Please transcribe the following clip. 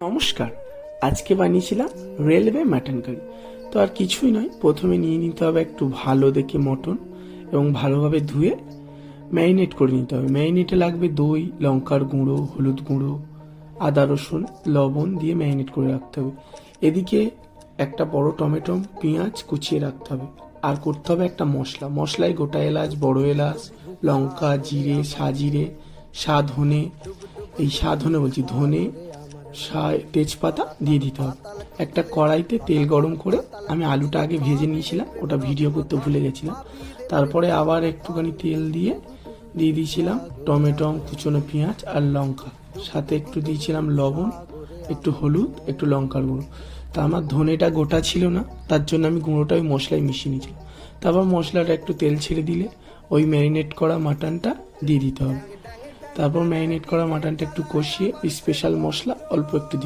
নমস্কার। আজকে বানিয়েছিলাম রেলওয়ে মাটন কারি। তো আর কিছুই নয়, প্রথমে নিয়ে নিতে হবে একটু ভালো দেখে মটন এবং ভালোভাবে ধুয়ে ম্যারিনেট করে নিতে হবে। ম্যারিনেটে লাগবে দই, লঙ্কার গুঁড়ো, হলুদ গুঁড়ো, আদা রসুন, লবণ দিয়ে ম্যারিনেট করে রাখতে হবে। এদিকে একটা বড় টমেটো, পেঁয়াজ কুচিয়ে রাখতে হবে। আর করতে হবে একটা মশলায় গোটা এলাচ, বড় এলাচ, লঙ্কা, জিরে, সাজিরে, ধনে, বলছি ধনে, তেজপাতা দিয়ে দিতে হবে। একটা কড়াইতে তেল গরম করে আমি আলুটা আগে ভেজে নিয়েছিলাম, ওটা ভিডিও করতে ভুলে গেছিলাম। তারপরে আবার একটুখানি তেল দিয়ে দিয়েছিলাম টমেটো, কুচনো পেঁয়াজ আর লঙ্কা, সাথে একটু দিয়েছিলাম লবণ, একটু হলুদ, একটু লঙ্কার গুঁড়ো। তা আমার ধনেটা গোটা ছিল না, তার জন্য আমি গুঁড়োটা ওই মশলায় মিশিয়ে নিয়েছিলাম। তারপর মশলাটা একটু তেল ছেড়ে দিলে ওই ম্যারিনেট করা মাটনটা দিয়ে দিতে হবে। তারপর ম্যারিনেট করা মাটনটা একটু কষিয়ে স্পেশাল মশলা অল্প একটু